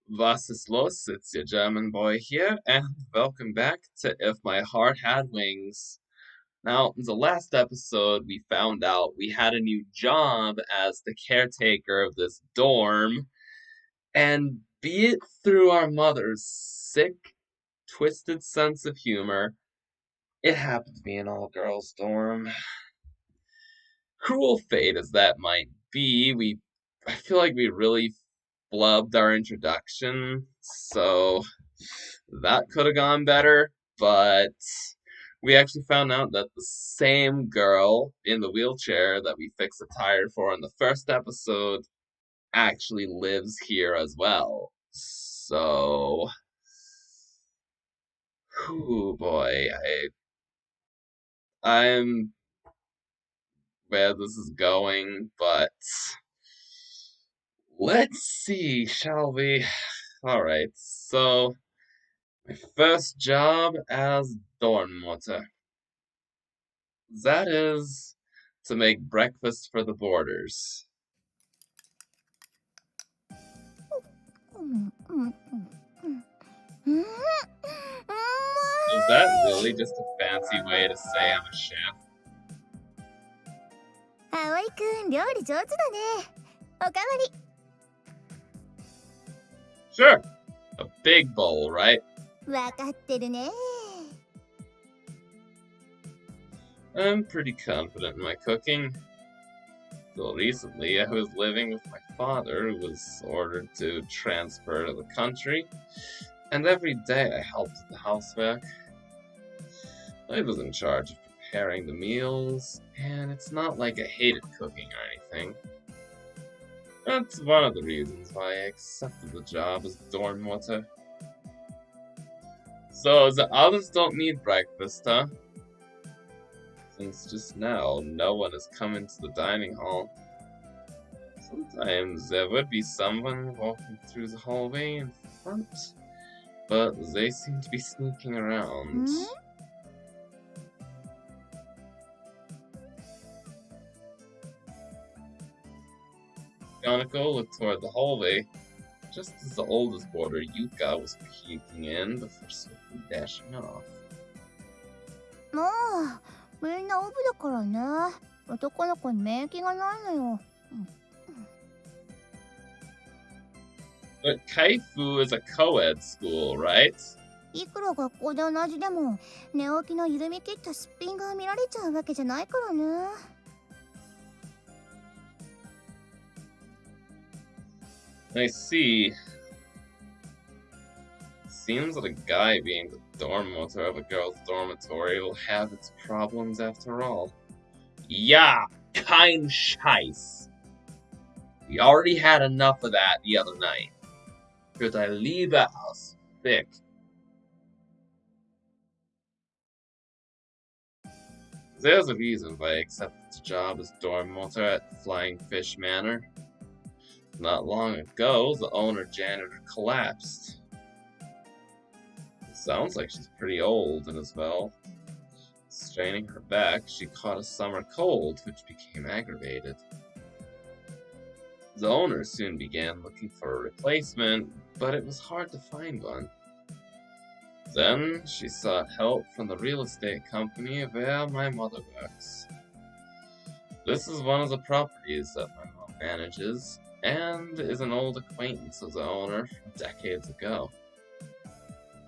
Was ist los? It's your German boy here, and welcome back to If My Heart Had Wings. Now, in the last episode, we found out we had a new job as the caretaker of this dorm, and be it through our mother's sick, twisted sense of humor, it happened to be an all girls dorm. Cruel fate as that might be, I feel like we really flubbed our introduction, so that could have gone better, but we actually found out that the same girl in the wheelchair that we fixed the tire for in the first episode actually lives here as well. So, oh boy, I'm where this is going, but let's see, shall we? Alright, so my first job as dorm water. That is to make breakfast for the boarders. Is that really just a fancy way to say I'm a chef? 葵くん料理上手だね。おかわり。Sure. A big bowl, right? わかってるね。I'm pretty confident in my cooking. Till recently, I was living with my father, who was ordered to transfer to the country, and every day I helped with the housework. I was in charge of preparing the meals, and it's not like I hated cooking or anything. That's one of the reasons why I accepted the job as dorm water. So the others don't need breakfast, huh? Since just now, no one has come into the dining hall. Sometimes there would be someone walking through the hallway in front, but they seem to be sneaking around. Yanako looked toward the hallway, just as the oldest boarder, Yuka, was peeking in before swiftly dashing off. もうみんなオブだからね。男の子に免疫がないのよ。But Kaifu is a co-ed school, right? いくら学校で同じでも寝起きの緩み切ったすっぴんが見られちゃうわけじゃないからね。I see. Seems that a guy being the dorm water of a girl's dormitory will have its problems after all. Ja, kein Scheiß. We already had enough of that the other night. Could I leave the house thick? There's a reason why I accepted the job as dorm water at Flying Fish Manor. Not long ago, the owner janitor collapsed. It sounds like she's pretty old, and as well, straining her back, she caught a summer cold, which became aggravated. The owner soon began looking for a replacement, but it was hard to find one. Then she sought help from the real estate company where my mother works. This is one of the properties that my mom manages, and is an old acquaintance of the owner from decades ago.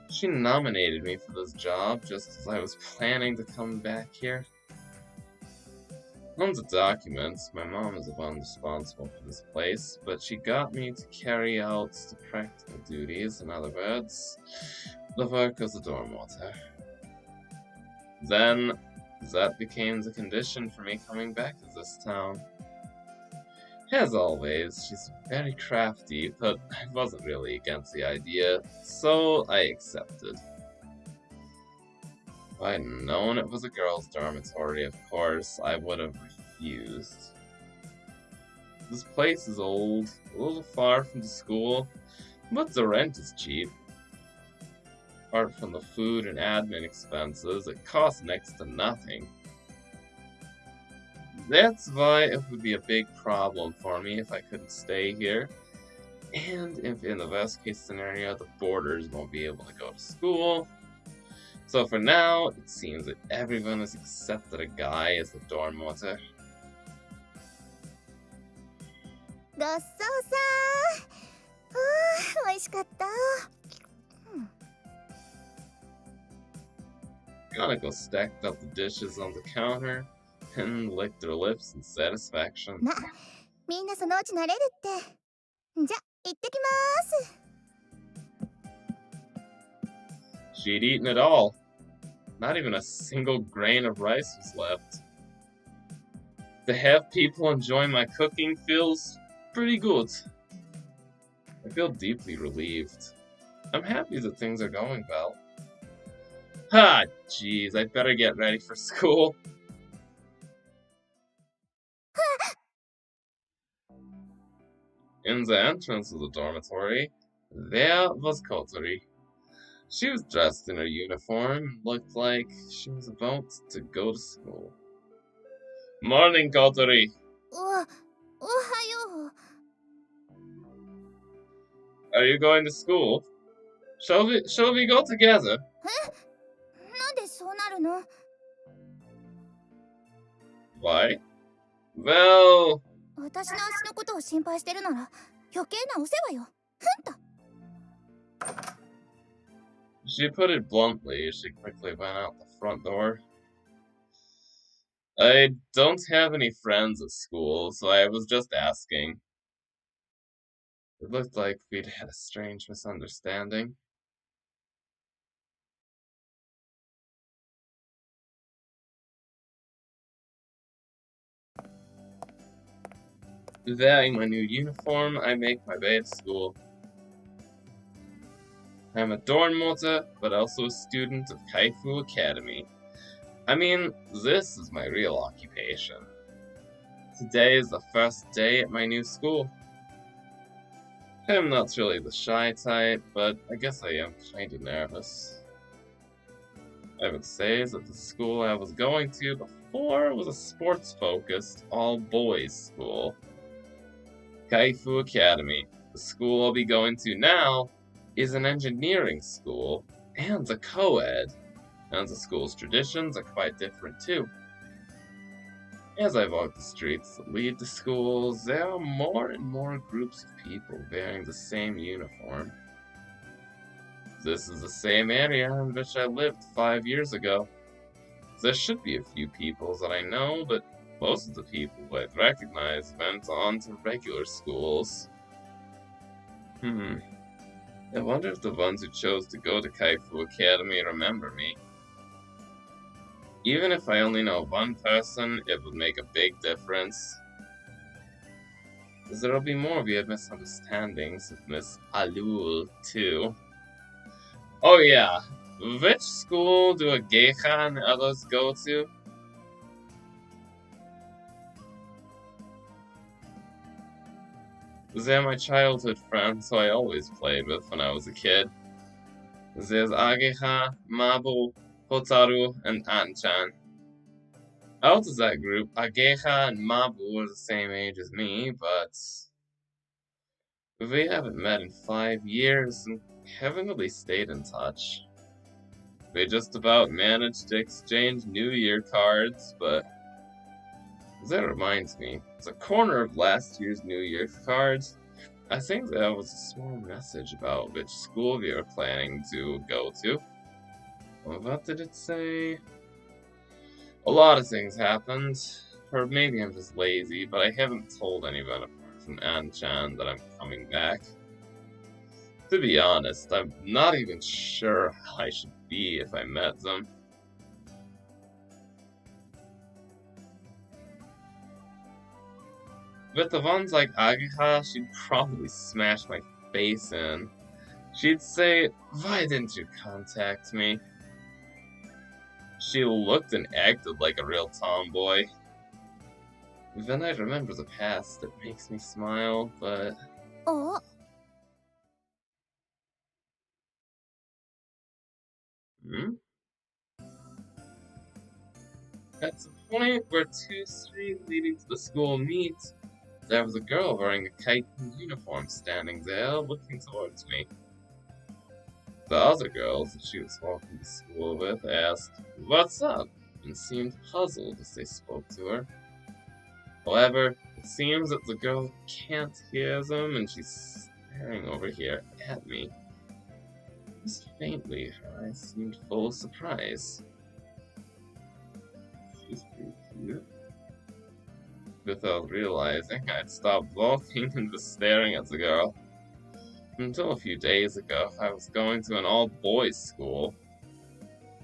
She nominated me for this job just as I was planning to come back here. On the documents, my mom is the one responsible for this place, but she got me to carry out the practical duties, in other words, the work of the dorm water. Then, that became the condition for me coming back to this town. As always, she's very crafty, but I wasn't really against the idea, so I accepted. If I'd known it was a girls' dormitory, of course, I would have refused. This place is old, a little far from the school, but the rent is cheap. Apart from the food and admin expenses, it costs next to nothing. That's why it would be a big problem for me if I couldn't stay here. And if in the best case scenario, the boarders won't be able to go to school. So for now, it seems that everyone has accepted a guy as the dorm water. ごちそうさ美味しかった。Kanako stacked up the dishes on the counter and licked her lips in satisfaction. ま、みんなそのうち慣れるって。じゃ、行ってきます。She'd eaten it all. Not even a single grain of rice was left. To have people enjoy my cooking feels pretty good. I feel deeply relieved. I'm happy that things are going well. Ah, jeez, I better get ready for school. In the entrance of the dormitory, there was Kotori. She was dressed in her uniform and looked like she was about to go to school. Morning, Kotori. おはよう。Are you going to school? Shall we go together? なんでそうなるの？ Why? Well, 私の足のことを心配してるなら余計なお世話よ。ふんと。she put it bluntly as she quickly went out the front door. I don't have any friends at school, so I was just asking. It looked like we'd had a strange misunderstanding. Wearing my new uniform, I make my way to school. I'm a dormmutter, but also a student of Kaifu Academy. I mean, this is my real occupation. Today is the first day at my new school. I'm not really the shy type, but I guess I am kinda nervous. I would say that the school I was going to before was a sports-focused, all-boys school. Kaifu Academy. The school I'll be going to now is an engineering school and a co-ed, and the school's traditions are quite different too. As I walk the streets that lead to schools, there are more and more groups of people wearing the same uniform. This is the same area in which I lived 5 years ago. There should be a few people that I know, but most of the people I'd recognize went on to regular schools. I wonder if the ones who chose to go to Kaifu Academy remember me. Even if I only know one person, it would make a big difference. There'll be more weird misunderstandings with Miss Alul, too. Oh yeah, which school do a geisha and others go to? They're my childhood friends who I always played with when I was a kid. There's Ageha, Mabu, Hotaru, and Anchan. Out of that group, Ageha and Mabu are the same age as me, but we haven't met in 5 years and haven't really stayed in touch. We just about managed to exchange New Year cards, but that reminds me, the corner of last year's New Year cards, I think there was a small message about which school we were planning to go to. What did it say? A lot of things happened, or maybe I'm just lazy, but I haven't told anyone apart from An-chan that I'm coming back. To be honest, I'm not even sure how I should be if I met them. With the ones like Ageha, she'd probably smash my face in. She'd say, "Why didn't you contact me?" She looked and acted like a real tomboy. Then I remember the past. It makes me smile, but...お、At the point where two streets leading to the school meet, there was a girl wearing a chitin uniform standing there, looking towards me. The other girls that she was walking to school with asked, "What's up?" and seemed puzzled as they spoke to her. However, it seems that the girl can't hear them and she's staring over here at me. Just faintly, her eyes seemed full of surprise. She's pretty cute. Without realizing, I'd stopped walking and was staring at the girl. Until a few days ago, I was going to an all-boys school.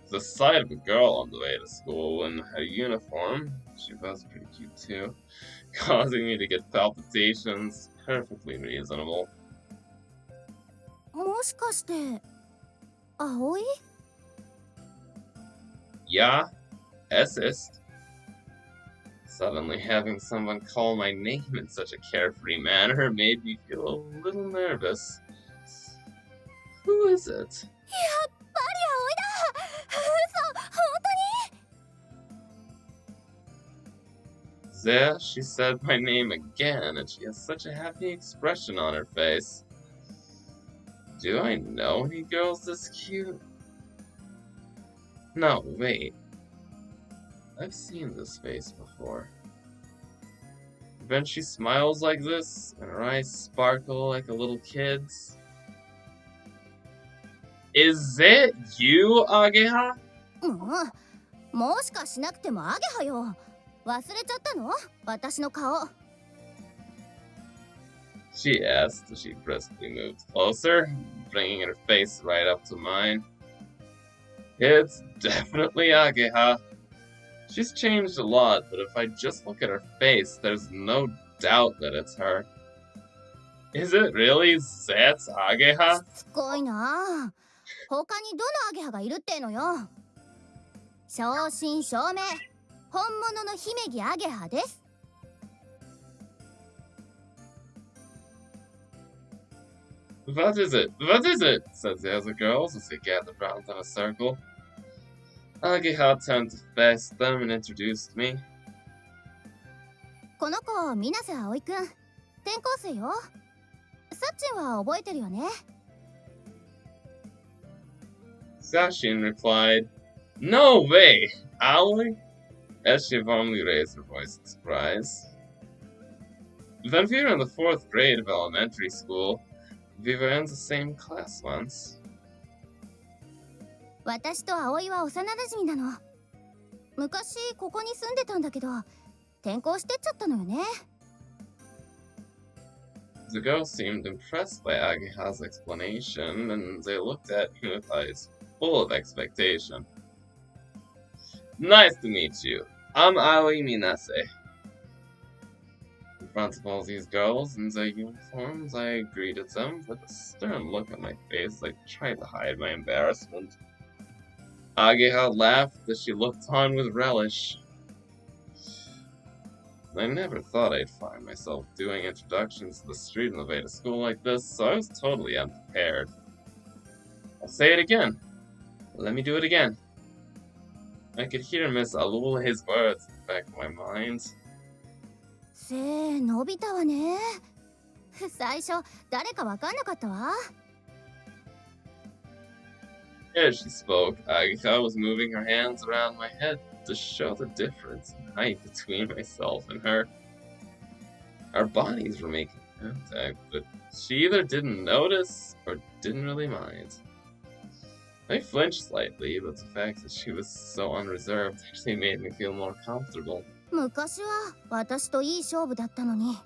The sight of a girl on the way to school in her uniform, she was pretty cute too, causing me to get palpitations, perfectly reasonable. もしかして、葵? Ja, es ist. Suddenly having someone call my name in such a carefree manner made me feel a little nervous. Who is it? やっぱり葵だ！嘘、本当に？ There, she said my name again, and she has such a happy expression on her face. Do I know any girls this cute? No, wait. I've seen this face before. When she smiles like this, and her eyes sparkle like a little kid's. Is it you, Ageha? もしかしなくてもアゲハよ。忘れちゃったの？私の顔。She asked as she briskly moved closer, bringing her face right up to mine. It's definitely Ageha. She's changed a lot, but if I just look at her face, there's no doubt that it's her. Is it really that's Ageha? しつこいな。他にどのアゲハがいるってのよ。正真正銘、本物の姫木アゲハです。What is it? What is it? Said the other girls as they gathered round in a circle. Ageha turned to face them and introduced me. この子、水瀬葵くん。転校生よ。サッチンは覚えてるよね。Sashin replied, "No way, Aoi!" as she warmly raised her voice in surprise. When we were in the 4th grade of elementary school, we were in the same class once. 私と葵は幼馴染なの。昔ここに住んでたんだけど、転校してっちゃったのよね。The girls seemed impressed by Ageha's explanation, and they looked at me with eyes full of expectation. Nice to meet you. I'm Aoi Minase. In front of all these girls in their uniforms, I greeted them with a stern look on my face. I tried to hide my embarrassment. Ageha laughed as she looked on with relish. I never thought I'd find myself doing introductions to the street on the way to school like this, so I was totally unprepared. I'll say it again. Let me do it again. I could hear Miss Alula's words in the back of my mind. 背伸びたわね。最初誰かわかんなかったわ。As she spoke, Agatha was moving her hands around my head to show the difference in height between myself and her. Our bodies were making contact, but she either didn't notice or didn't really mind. I flinched slightly, but the fact that she was so unreserved actually made me feel more comfortable. 昔は私といい勝負だったのに。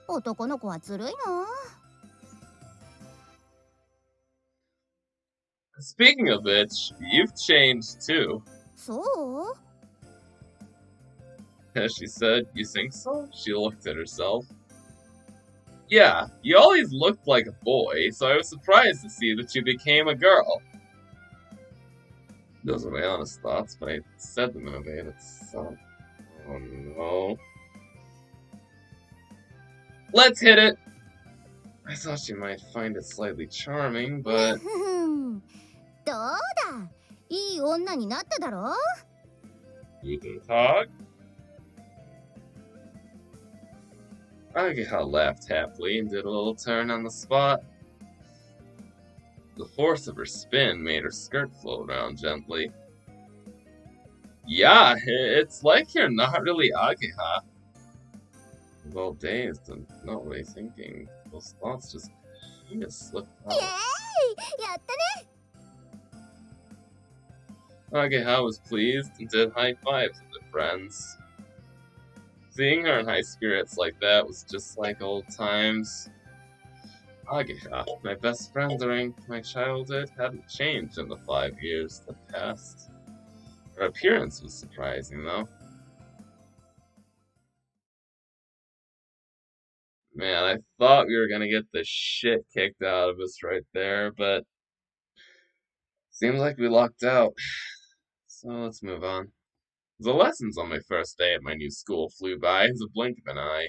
男の子はずるいな。Speaking of which, you've changed too. そう？ As she said, "You think so?" She looked at herself. Yeah, you always looked like a boy, so I was surprised to see that you became a girl. Those are my honest thoughts, but I said them in a way that's so... Oh no. Let's hit it! I thought she might find it slightly charming, but... どうだ、いい女になっただろ。 Guten Tag. Ageha laughed happily and did a little turn on the spot. The force of her spin made her skirt float around gently. Yeah, it's like you're not really Ageha. Well, dazed and not really thinking, those thoughts just kind of slipped out. イエーイやったね Ageha was pleased and did high fives with her friends. Seeing her in high spirits like that was just like old times. Ageha, my best friend during my childhood, hadn't changed in the 5 years that passed. Her appearance was surprising, though. Man, I thought we were gonna get the shit kicked out of us right there, but seems like we lucked out. So let's move on. The lessons on my first day at my new school flew by as a blink of an eye.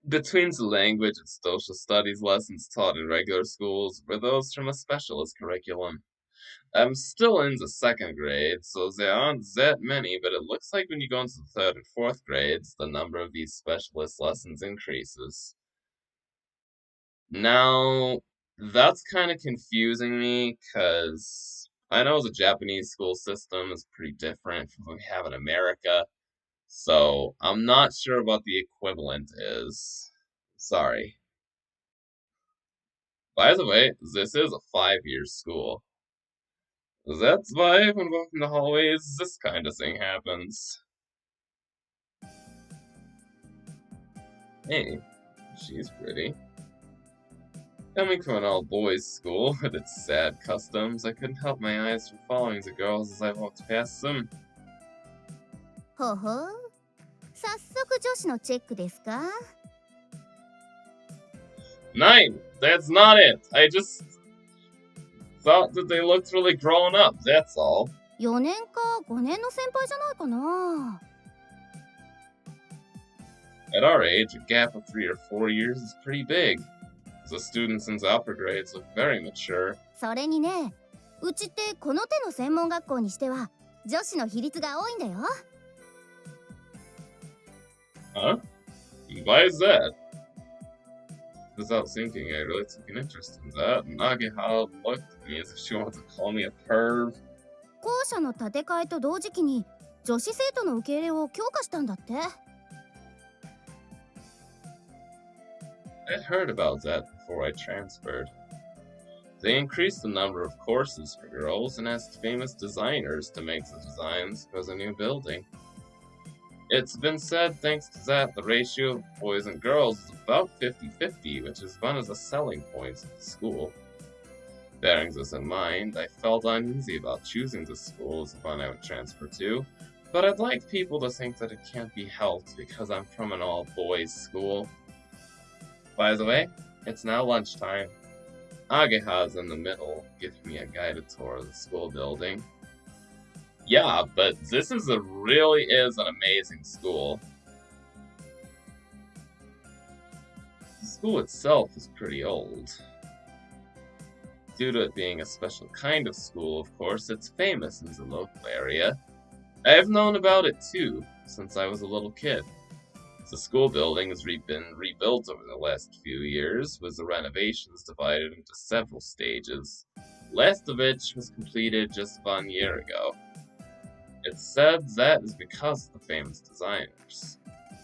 Between the language and social studies lessons taught in regular schools were those from a specialist curriculum. I'm still in the second grade, so there aren't that many, but it looks like when you go into the third and fourth grades, the number of these specialist lessons increases. Now, that's kind of confusing me, because I know the Japanese school system is pretty different from what we have in America, so I'm not sure what the equivalent is. Sorry. By the way, this is a 5-year school. That's why when walking the hallways, this kind of thing happens. Hey, she's pretty. Coming from an all-boys school with its sad customs, I couldn't help my eyes from following the girls as I walked past them. ほほう早速女子のチェックですか Nine! That's not it! I just thought that they looked really grown up, that's all. 4年か5年の先輩じゃないかな At our age, a gap of 3 or 4 years is pretty big. The students in the upper grades look very mature. それにねうちってこの手の専門学校にしては女子の比率が多いんだよ Huh? Why is that? Without thinking, I really took an interest in that, and Ageha looked at me as if she wanted to call me a perv. 校舎の建て替えと同時期に女子生徒の受け入れを強化したんだって I heard about that before I transferred. They increased the number of courses for girls and asked famous designers to make the designs for the new building. It's been said, thanks to that, the ratio of boys and girls is about 50-50, which is one of the selling points of the school. Bearing this in mind, I felt uneasy about choosing this school as the one I would transfer to, but I'd like people to think that it can't be helped because I'm from an all-boys school. By the way, it's now lunchtime. Ageha's in the middle, giving me a guided tour of the school building. Yeah, but this really is an amazing school. The school itself is pretty old. Due to it being a special kind of school, of course, it's famous in the local area. I've known about it too, since I was a little kid. The school building has been rebuilt over the last few years, with the renovations divided into several stages, last of which was completed just 1 year ago. It's said that is because of the famous designers.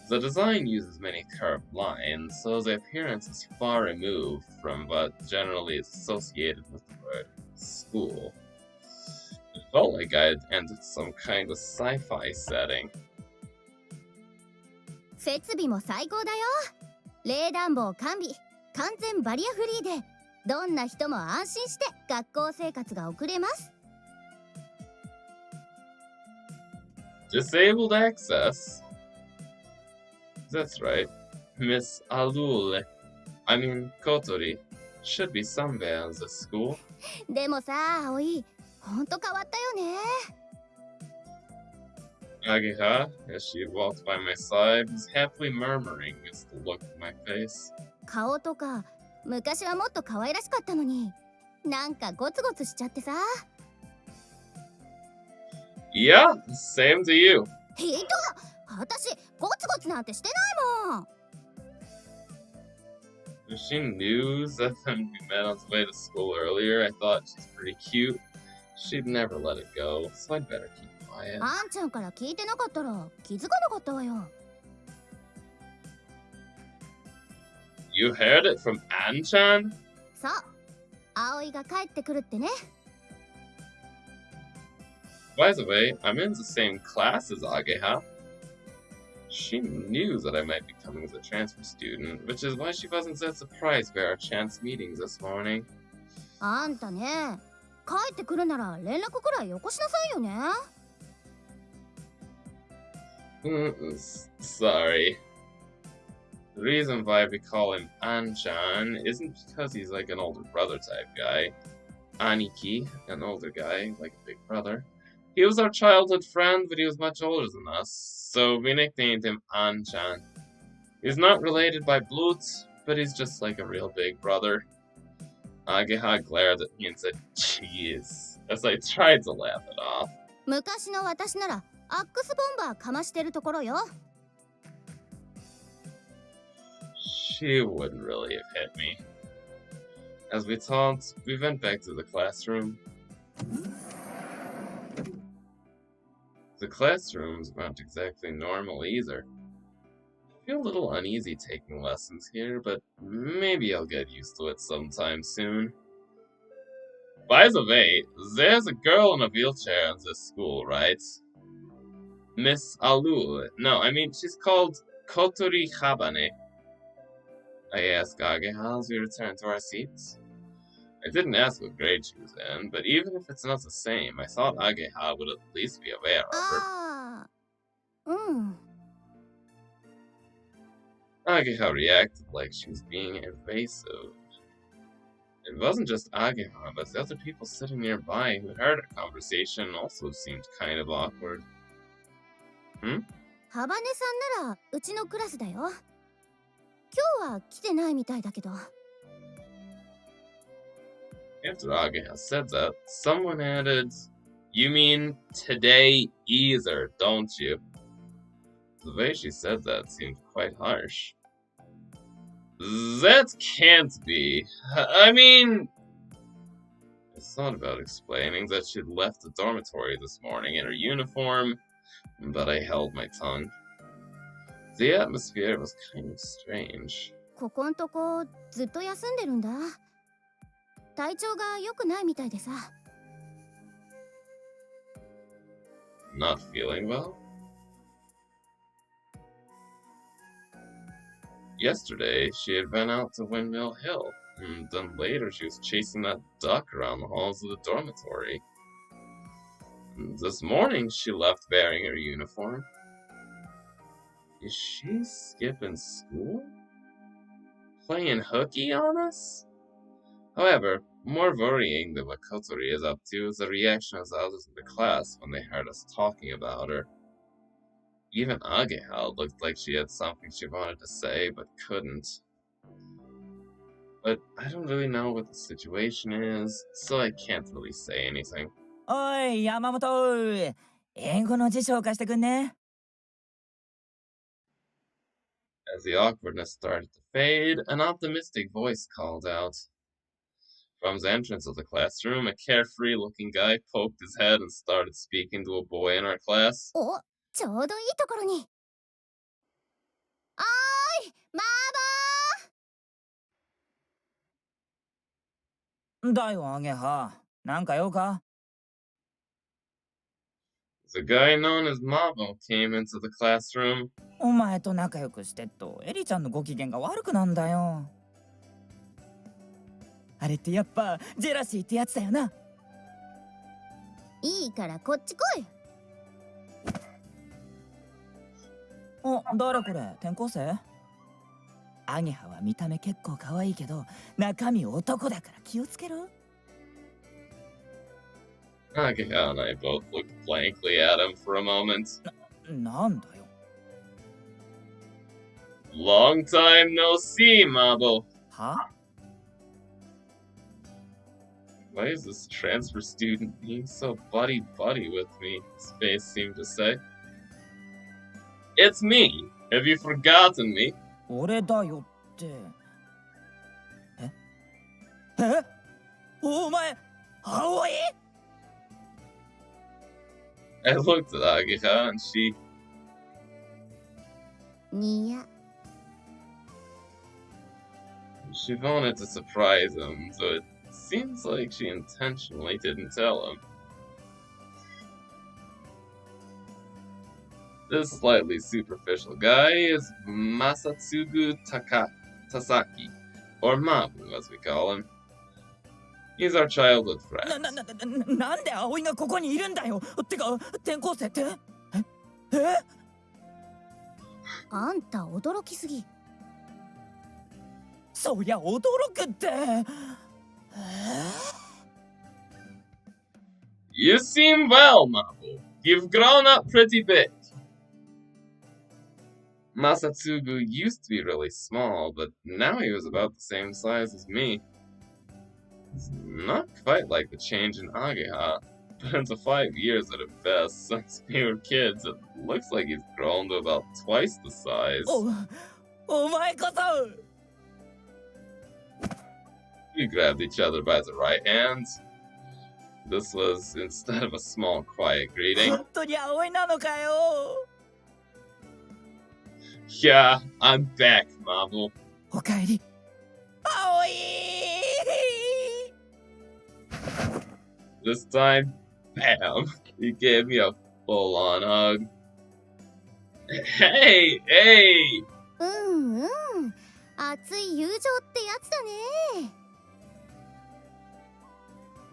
The design uses many curved lines, so the appearance is far removed from what generally is associated with the word school. It felt like I'd entered some kind of sci-fi setting. 設備も最高だよ冷暖房完備完全バリアフリーでどんな人も安心して学校生活が送れます Disabled access? That's right. Miss Kotori, should be somewhere in this school. でもさ葵ほんと変わったよね Ageha, as she walked by my side, was happily murmuring as the look of my face. 顔とか昔はもっと可愛らしかったのになんかゴツゴツしちゃってさ Yeah, same to you. ひどい私ゴツゴツなんてしてないもん If she knew that when we met on the way to school earlier, I thought she's pretty cute, she'd never let it go, so I'd better keep quiet. あんちゃんから聞いてなかったら気づかなかったわよ。You heard it from An-chan? そう、葵が帰ってくるってね。By the way, I'm in the same class as Ageha. She knew that I might be coming as a transfer student, which is why she wasn't that surprised by our chance meetings this morning. あんたね、帰ってくるなら連絡くらいよこしなさいよね。Sorry. The reason why we call him An-chan isn't because he's like an older brother type guy. Aniki, an older guy, like a big brother. He was our childhood friend, but he was much older than us, so we nicknamed him An-chan. He's not related by blood, but he's just like a real big brother. Ageha glared at me and said, "Jeez," as I tried to laugh it off. 昔の私ならアックスボンバーかましてるところよ。She wouldn't really have hit me. As we talked, we went back to the classroom. The classrooms weren't exactly normal either. I feel a little uneasy taking lessons here, but maybe I'll get used to it sometime soon. By the way, there's a girl in a wheelchair in this school, right? Miss Alul. No, I mean, she's called Kotori Habane. I asked Ageha as we returned to our seats. I didn't ask what grade she was in, but even if it's not the same, I thought Ageha would at least be aware of her. ああ、うん。Ageha reacted like she was being evasive. It wasn't just Ageha, but the other people sitting nearby who heard our conversation also seemed kind of awkward. ハバネさんならうちのクラスだよ。今日は来てないみたいだけど。After Ageha said that, someone added, "You mean today either, don't you?" The way she said that seemed quite harsh. That can't be. I mean... I thought about explaining that she'd left the dormitory this morning in her uniform, but I held my tongue. The atmosphere was kind of strange. ここんとこずっと休んでるんだ。体調が良くないみたいでさ。Not feeling well? Yesterday, she had been out to Windmill Hill, and then later she was chasing that duck around the halls of the dormitory. And this morning, she left wearing her uniform. Is she skipping school? Playing hooky on us? However, more worrying than what Kotori is up to is the reaction of the others in the class when they heard us talking about her. Even Ageha looked like she had something she wanted to say, but couldn't. But I don't really know what the situation is, so I can't really say anything. おい、山本。英語の辞書を貸してくんね。As the awkwardness started to fade, an optimistic voice called out. From the entrance of the classroom, a carefree-looking guy poked his head and started speaking to a boy in our class. お、ちょうどいいところに。おーい、マーボー。だよ、アゲハ。なんか用か？ The guy known as Mavo came into the classroom. お前と仲良くしてっと、エリちゃんのご機嫌が悪くなんだよ。あれってやっぱジェラシーってやつだよな。いいからこっち来い。お、誰これ？転校生？アゲハは見た目結構可愛いけど、中身男だから気をつけろ。Ageha and I both looked blankly at him for a moment. なんだよ。Long time no see, Mabo. は？ Why is this transfer student being so buddy-buddy with me? His face seemed to say. It's me. Have you forgotten me? 俺だよって。えお前、葵 I looked at Ageha and she. にや She wanted to surprise him, so it seems like she intentionally didn't tell him. This slightly superficial guy is Masatsugu Tasaki, or Mabu as we call him. He's our childhood friend. なんで葵がここにいるんだよてか、転校生ってえあんた驚きすぎ。そりゃ驚くって。You seem well, Mabu. You've grown up pretty big. Masatsugu used to be really small, but now he was about the same size as me. It's not quite like the change in Ageha, but into 5 years at best since we were kids, it looks like he's grown to about twice the size. お前こそ We grabbed each other by the right hands. This was instead of a small, quiet greeting. 本当に葵なのかよ Yeah, I'm back, Mabu. おかえり葵 This time, bam, he gave me a full-on hug. Hey! うんうん。熱い友情ってやつだね。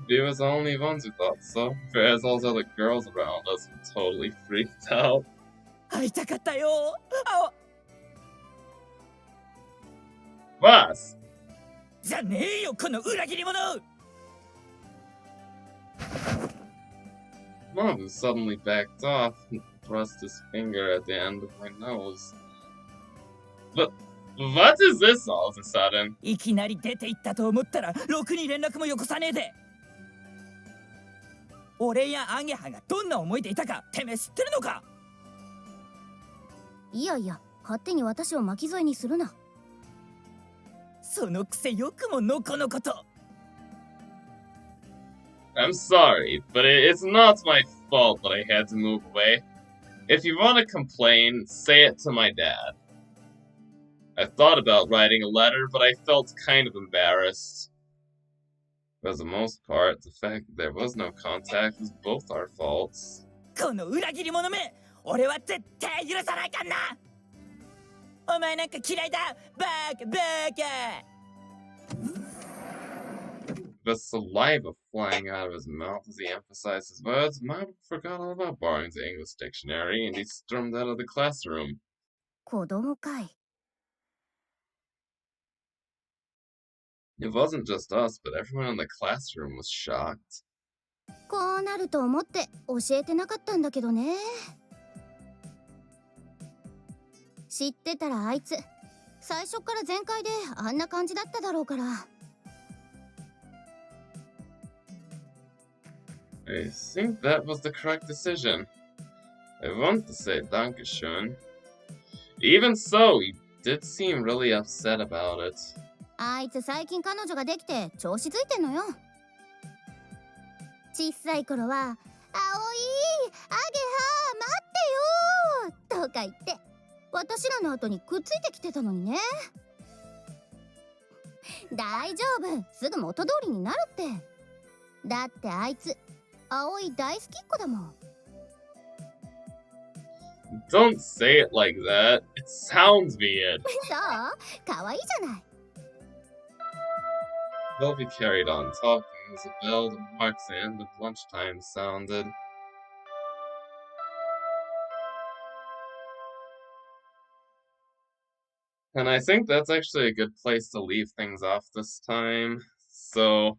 We was the only ones who thought so, whereas all the other girls around us were totally freaked out. 会いたかったよ Was! じゃねえよこの裏切り者 Mabu suddenly backed off and thrust his finger at the end of my nose. But what is this all of a sudden? いきなり出て行ったと思ったらろくに連絡もよこさねえで俺やアゲハがどんな思いでいたかてめえ知ってるのかいやいや、勝手に私を巻き添えにするな。そのくせよくものこのこと I'm sorry, but it's not my fault that I had to move away. If you want to complain, say it to my dad. I thought about writing a letter, but I felt kind of embarrassed. For the most part, the fact that there was no contact was both our faults. この裏切り者め俺は絶対許さないかんなお前なんか嫌いだバカバカ The saliva flying out of his mouth as he emphasized his words, Mabu forgot all about borrowing the English dictionary, and he stormed out of the classroom. 子供かい。It wasn't just us, but everyone in the classroom was shocked. こうなると思って教えてなかったんだけどね。知ってたらあいつ最初から全開であんな感じだっただろうから。I think that was the correct decision. I want to say Dankeschön. Even so, he did seem really upset about it. あいつ最近彼女ができて調子づいてんのよ。小さい頃は「あおい、あげは待ってよ」とか言って私らの後にくっついてきてたのにね。大丈夫、すぐ元通りになるって。だってあいつ葵大好きっ子だもん。Don't say it like that. It sounds weird. そう、可愛いじゃない。Well, we carried on talking as the bell to mark the end of lunchtime sounded. And I think that's actually a good place to leave things off this time. So,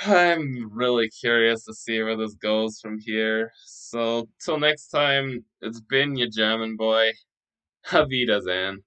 I'm really curious to see where this goes from here. So, till next time, it's been your German boy. Auf Wiedersehen.